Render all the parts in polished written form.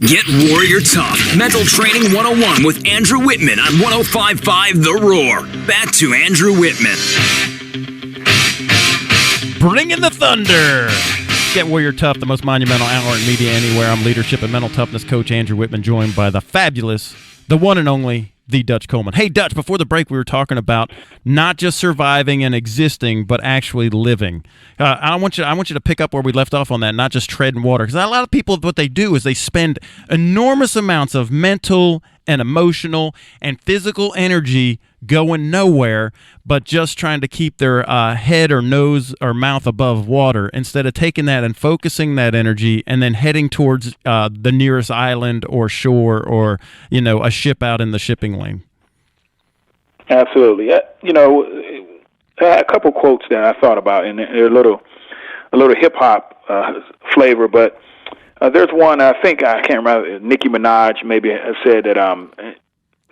Get Warrior Tough. Mental Training 101 with Andrew Wittman on 105.5 The Roar. Back to Andrew Wittman. Bring in the thunder. Get Warrior Tough, the most monumental hour in media anywhere. I'm leadership and mental toughness coach Andrew Wittman, joined by the fabulous, the one and only, the Dutch Coleman. Hey, Dutch, before the break, we were talking about not just surviving and existing, but actually living. I want you to pick up where we left off on that, not just treading water. Because a lot of people, what they do is they spend enormous amounts of mental and emotional and physical energy going nowhere, but just trying to keep their head or nose or mouth above water, instead of taking that and focusing that energy and then heading towards the nearest island or shore, or a ship out in the shipping lane. Absolutely. A couple quotes that I thought about, and they're a little hip hop flavor, but there's one, I can't remember, Nicki Minaj maybe has said that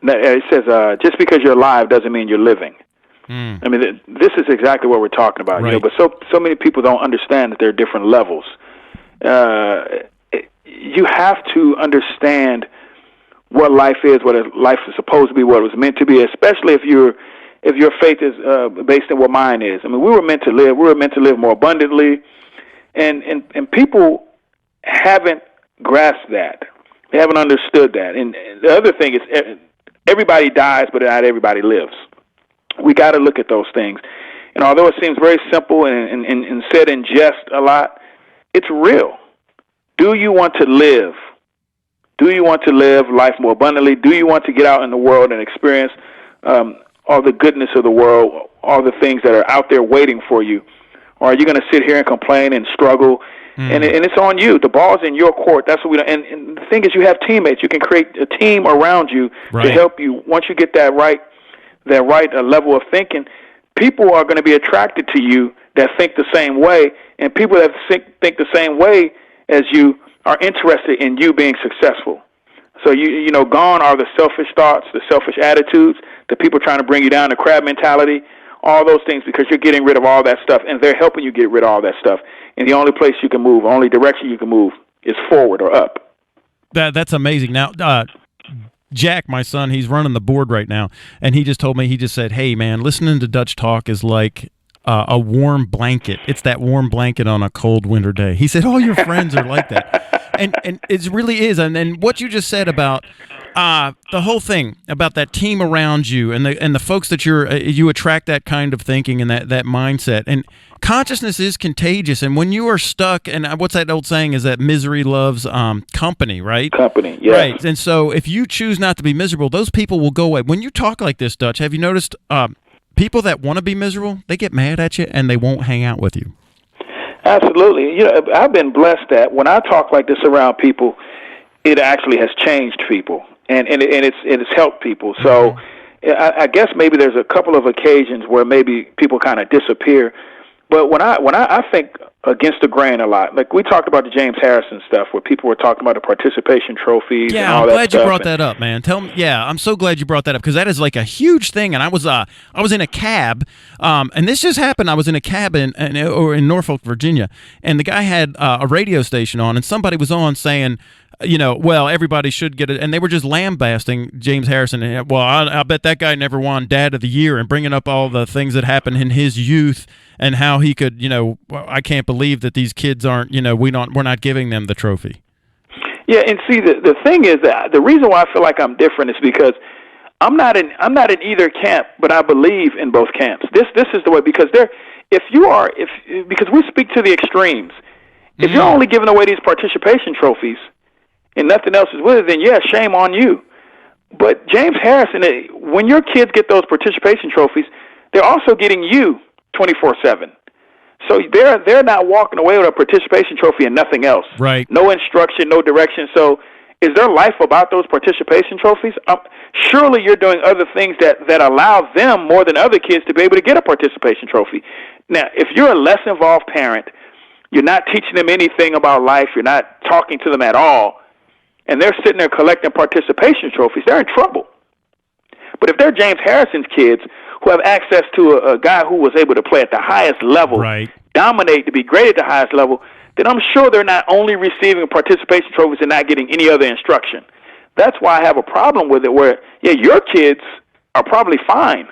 it says, just because you're alive doesn't mean you're living. I mean, this is exactly what we're talking about, right. But so many people don't understand that there are different levels. You have to understand what life is, what life is supposed to be, what it was meant to be, especially if your faith is based on what mine is. I mean, we were meant to live more abundantly, and people haven't grasped that. They haven't understood that. And the other thing is, everybody dies, but not everybody lives. We got to look at those things. And although it seems very simple and said in jest a lot, it's real. Do you want to live? Do you want to live life more abundantly? Do you want to get out in the world and experience all the goodness of the world, all the things that are out there waiting for you? Or are you going to sit here and complain and struggle? And it's on you. The ball's in your court. That's what we do. And the thing is, you have teammates. You can create a team around you to help you. Once you get that right level of thinking, people are going to be attracted to you that think the same way, and people that think the same way as you are interested in you being successful. So gone are the selfish thoughts, the selfish attitudes, the people trying to bring you down, the crab mentality, all those things, because you're getting rid of all that stuff, and they're helping you get rid of all that stuff. And the only place you can move, only direction you can move, is forward or up. That's amazing. Now, Jack, my son, he's running the board right now, and he just said, hey, man, listening to Dutch talk is like a warm blanket. It's that warm blanket on a cold winter day. He said, all your friends are like that. And it really is. And what you just said about the whole thing, about that team around you and the folks that you attract that kind of thinking and that mindset. And consciousness is contagious. And when you are stuck, and what's that old saying is that misery loves company, right? Company, yeah. Right. And so if you choose not to be miserable, those people will go away. When you talk like this, Dutch, have you noticed people that want to be miserable, they get mad at you and they won't hang out with you? Absolutely. I've been blessed that when I talk like this around people, it actually has changed people, and it's helped people. So I guess maybe there's a couple of occasions where maybe people kind of disappear. But when I think against the grain a lot, like we talked about the James Harrison stuff, where people were talking about the participation trophies. Yeah, and all I'm glad that you brought that up, man. Tell me. Yeah, I'm so glad you brought that up, because that is like a huge thing. And I was in a cab, and this just happened. I was in a cab in Norfolk, Virginia, and the guy had a radio station on, and somebody was on saying, well, everybody should get it. And they were just lambasting James Harrison. And, well, I bet that guy never won Dad of the Year, and bringing up all the things that happened in his youth and how he could, I can't believe that these kids aren't, we're not giving them the trophy. Yeah, and see, the thing is that the reason why I feel like I'm different is because I'm not in either camp, but I believe in both camps. This is the way, because because we speak to the extremes. If you're only giving away these participation trophies and nothing else is with it, then yeah, shame on you. But James Harrison, when your kids get those participation trophies, they're also getting you 24/7. So they're not walking away with a participation trophy and nothing else. Right. No instruction, no direction. So is their life about those participation trophies? Surely you're doing other things that allow them more than other kids to be able to get a participation trophy. Now, if you're a less involved parent, you're not teaching them anything about life, you're not talking to them at all, and they're sitting there collecting participation trophies, they're in trouble. But if they're James Harrison's kids who have access to a guy who was able to play at the highest level, right, dominate, to be great at the highest level, then I'm sure they're not only receiving participation trophies and not getting any other instruction. That's why I have a problem with it where, yeah, your kids are probably fine.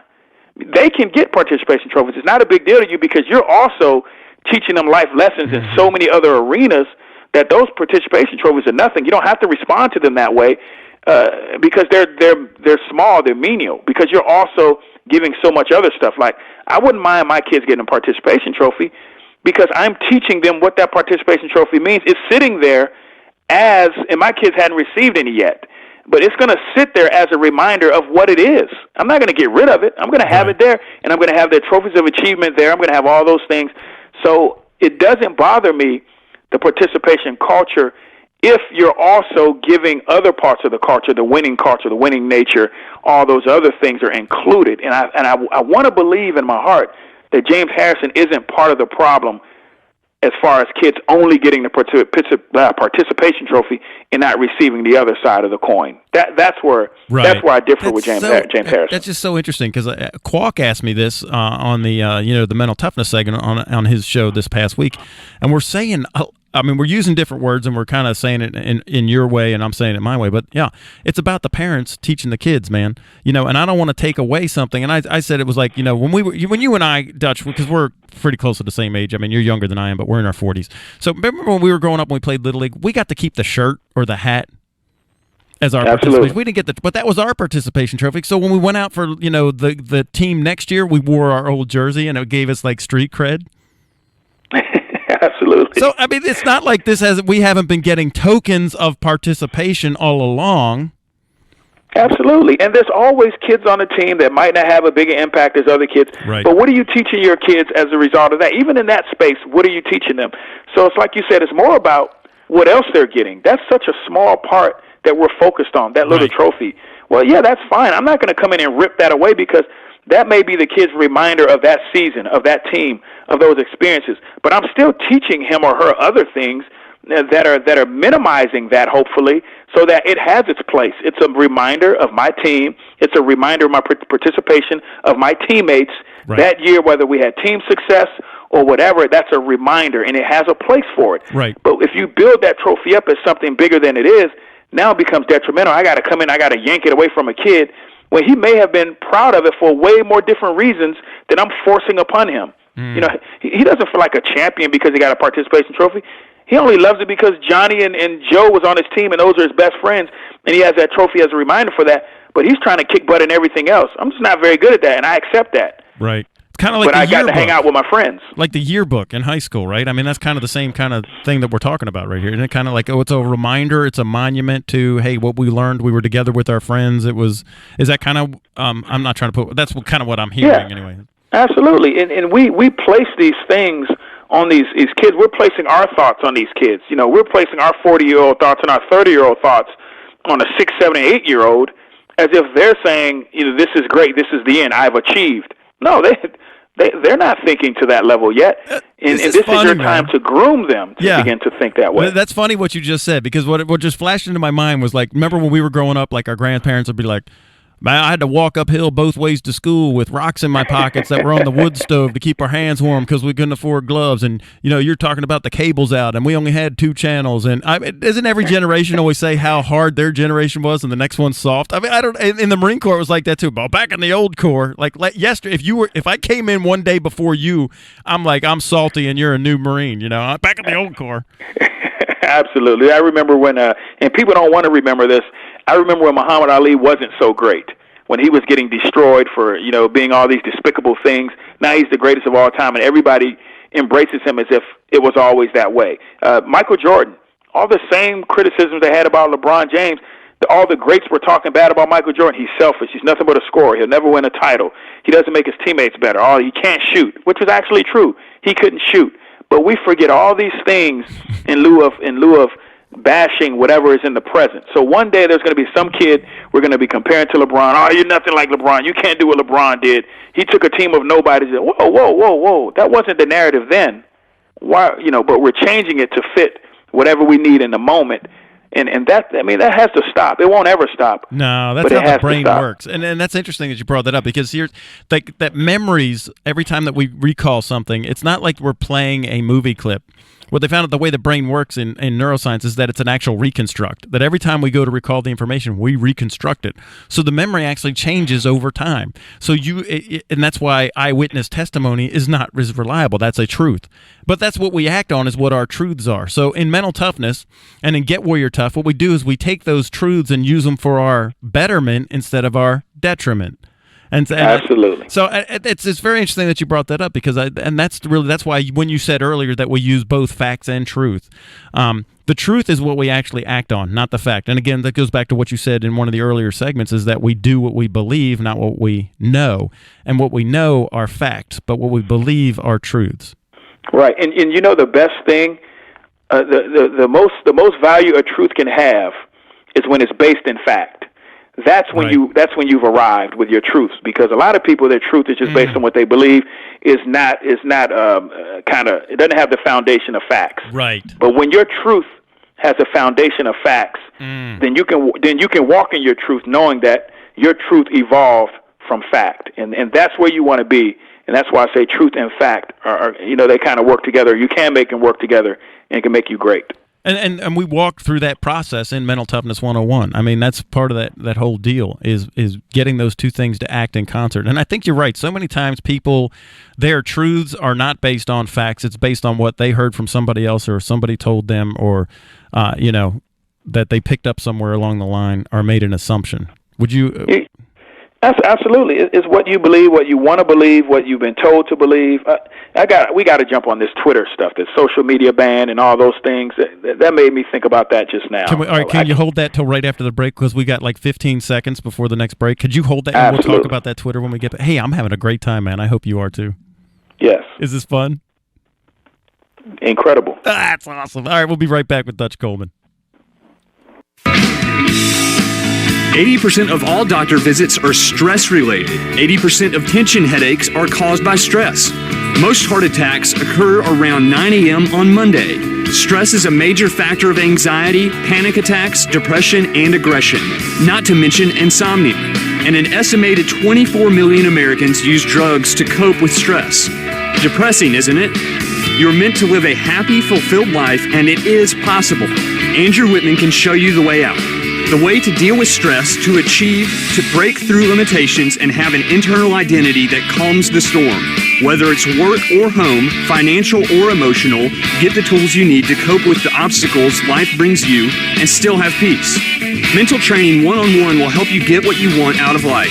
They can get participation trophies. It's not a big deal to you because you're also teaching them life lessons in so many other arenas that those participation trophies are nothing. You don't have to respond to them that way because they're small, they're menial, because you're also giving so much other stuff. Like, I wouldn't mind my kids getting a participation trophy because I'm teaching them what that participation trophy means. It's sitting there and my kids hadn't received any yet, but it's going to sit there as a reminder of what it is. I'm not going to get rid of it. I'm going to have it there, and I'm going to have the trophies of achievement there. I'm going to have all those things. So it doesn't bother me, the participation culture, if you're also giving other parts of the culture, the winning nature, all those other things are included. And I want to believe in my heart that James Harrison isn't part of the problem as far as kids only getting the participation trophy and not receiving the other side of the coin. That's where I differ with James Harrison. That's just so interesting because Kwok asked me this on the the mental toughness segment on his show this past week, and we're saying. I mean, we're using different words, and we're kind of saying it in your way, and I'm saying it my way. But, yeah, it's about the parents teaching the kids, man. And I don't want to take away something. And I said it was like, when you and I, Dutch, because we're pretty close to the same age. I mean, you're younger than I am, but we're in our 40s. So remember when we were growing up and we played Little League, we got to keep the shirt or the hat as our participation. We didn't get but that was our participation trophy. So when we went out for, the team next year, we wore our old jersey, and it gave us, like, street cred. Absolutely. So, I mean, it's not like we haven't been getting tokens of participation all along. Absolutely. And there's always kids on the team that might not have a bigger impact as other kids. Right. But what are you teaching your kids as a result of that? Even in that space, what are you teaching them? So it's like you said, it's more about what else they're getting. That's such a small part that we're focused on, that little trophy. Well, yeah, that's fine. I'm not going to come in and rip that away because that may be the kid's reminder of that season, of that team, of those experiences. But I'm still teaching him or her other things that are minimizing that, hopefully, so that it has its place. It's a reminder of my team. It's a reminder of my participation of my teammates that year, whether we had team success or whatever. That's a reminder, and it has a place for it. Right. But if you build that trophy up as something bigger than it is, now it becomes detrimental. I got to come in, I got to yank it away from a kid when he may have been proud of it for way more different reasons than I'm forcing upon him. He doesn't feel like a champion because he got a participation trophy. He only loves it because Johnny and Joe was on his team, and those are his best friends, and he has that trophy as a reminder for that. But he's trying to kick butt in everything else. I'm just not very good at that, and I accept that. Right. It's kind of like but I got to hang out with my friends. Like the yearbook in high school, right? I mean, that's kind of the same kind of thing that we're talking about right here. Isn't it kind of like, it's a reminder, it's a monument to, hey, what we learned, we were together with our friends. Is that kind of, I'm not trying to that's kind of what I'm hearing anyway. Absolutely. And we place these things on these kids. We're placing our thoughts on these kids. We're placing our 40-year-old thoughts and our 30-year-old thoughts on a 6, 7, 8-year-old as if they're saying, this is great, this is the end, I've achieved. No, they're not thinking to that level yet. And this is your time to groom them to begin to think that way. Well, that's funny what you just said, because what just flashed into my mind was like, remember when we were growing up, like our grandparents would be like, I had to walk uphill both ways to school with rocks in my pockets that were on the wood stove to keep our hands warm because we couldn't afford gloves. And, you're talking about the cables out, and we only had 2 channels. And doesn't every generation always say how hard their generation was and the next one's soft? I mean, I don't. In the Marine Corps, it was like that too. But back in the old Corps, like yesterday, if I came in one day before you, I'm like, I'm salty and you're a new Marine, back in the old Corps. Absolutely. I remember when, and people don't want to remember this, I remember when Muhammad Ali wasn't so great, when he was getting destroyed for, being all these despicable things. Now he's the greatest of all time, and everybody embraces him as if it was always that way. Michael Jordan, all the same criticisms they had about LeBron James, all the greats were talking bad about Michael Jordan. He's selfish. He's nothing but a scorer. He'll never win a title. He doesn't make his teammates better. He can't shoot, which was actually true. He couldn't shoot. But we forget all these things in lieu of bashing whatever is in the present. So one day there's going to be some kid we're going to be comparing to LeBron. Oh, you're nothing like LeBron. You can't do what LeBron did. He took a team of nobodies. Whoa. That wasn't the narrative then. Why, but we're changing it to fit whatever we need in the moment. And that has to stop. It won't ever stop. No, that's how the brain works. And that's interesting that you brought that up, because here's that memories, every time that we recall something, it's not like we're playing a movie clip what they found out the way the brain works in neuroscience is that it's an actual reconstruct, that every time we go to recall the information, we reconstruct it. So the memory actually changes over time. So and that's why eyewitness testimony is not as reliable. That's a truth. But that's what we act on, is what our truths are. So in Mental Toughness and in Get Warrior Tough, what we do is we take those truths and use them for our betterment instead of our detriment. And absolutely. So it's very interesting that you brought that up, because that's why when you said earlier that we use both facts and truth, the truth is what we actually act on, not the fact. And again, that goes back to what you said in one of the earlier segments, is that we do what we believe, not what we know. And what we know are facts, but what we believe are truths. Right. And you know, the best thing, the most value a truth can have is when it's based in fact. That's when you've arrived with your truths, because a lot of people, their truth is just based on what they believe, it doesn't have the foundation of facts. Right. But when your truth has a foundation of facts, then you can walk in your truth, knowing that your truth evolved from fact, and that's where you want to be. And that's why I say truth and fact are they kind of work together. You can make them work together, and it can make you great. And we walked through that process in Mental Toughness 101. I mean, that's part of that whole deal is getting those two things to act in concert. And I think you're right. So many times people, their truths are not based on facts. It's based on what they heard from somebody else, or somebody told them, or, that they picked up somewhere along the line, or made an assumption. Would you... Absolutely. It's what you believe, what you want to believe, what you've been told to believe. We got to jump on this Twitter stuff, this social media ban and all those things. That made me think about that just now. Can you hold that till right after the break, because we got like 15 seconds before the next break? Could you hold that? And we'll talk about that Twitter when we get back. Hey, I'm having a great time, man. I hope you are too. Yes. Is this fun? Incredible. That's awesome. All right, we'll be right back with Dutch Coleman. 80% of all doctor visits are stress-related. 80% of tension headaches are caused by stress. Most heart attacks occur around 9 a.m. on Monday. Stress is a major factor of anxiety, panic attacks, depression, and aggression, not to mention insomnia. And an estimated 24 million Americans use drugs to cope with stress. Depressing, isn't it? You're meant to live a happy, fulfilled life, and it is possible. Andrew Wittman can show you the way out. The way to deal with stress, to break through limitations, and have an internal identity that calms the storm. Whether it's work or home, financial or emotional, get the tools you need to cope with the obstacles life brings you and still have peace. Mental Training 101 will help you get what you want out of life.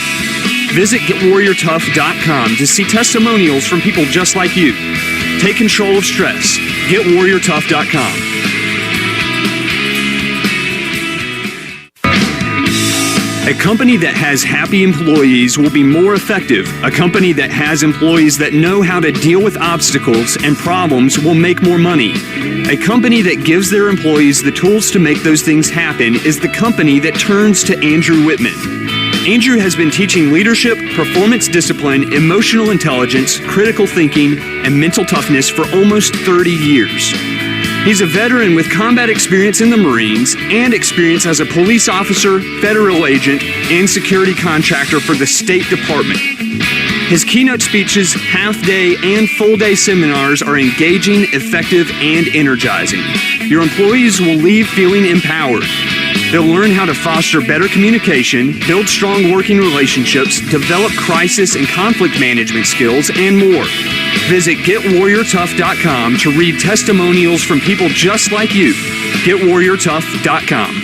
Visit GetWarriorTough.com to see testimonials from people just like you. Take control of stress. GetWarriorTough.com. A company that has happy employees will be more effective. A company that has employees that know how to deal with obstacles and problems will make more money. A company that gives their employees the tools to make those things happen is the company that turns to Andrew Wittman. Andrew has been teaching leadership, performance discipline, emotional intelligence, critical thinking, and mental toughness for almost 30 years. He's a veteran with combat experience in the Marines and experience as a police officer, federal agent, and security contractor for the State Department. His keynote speeches, half-day, and full-day seminars are engaging, effective, and energizing. Your employees will leave feeling empowered. They'll learn how to foster better communication, build strong working relationships, develop crisis and conflict management skills, and more. Visit GetWarriorTough.com to read testimonials from people just like you. GetWarriorTough.com.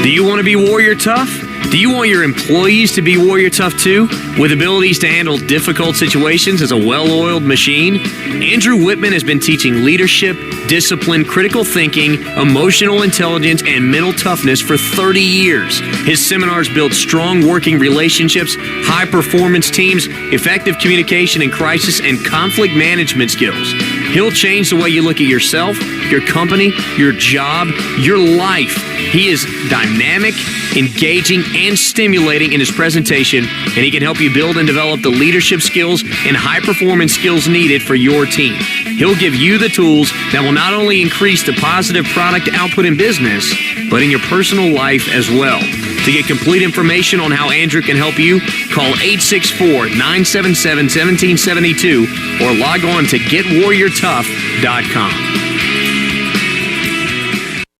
Do you want to be Warrior Tough? Do you want your employees to be Warrior Tough too? With abilities to handle difficult situations as a well-oiled machine? Andrew Wittman has been teaching leadership, discipline, critical thinking, emotional intelligence, and mental toughness for 30 years. His seminars build strong working relationships, high-performance teams, effective communication and crisis and conflict management skills. He'll change the way you look at yourself, your company, your job, your life. He is dynamic, engaging, and stimulating in his presentation, and he can help you build and develop the leadership skills and high-performance skills needed for your team. He'll give you the tools that will not only increase the positive product output in business, but in your personal life as well. To get complete information on how Andrew can help you, call 864-977-1772 or log on to GetWarriorTough.com.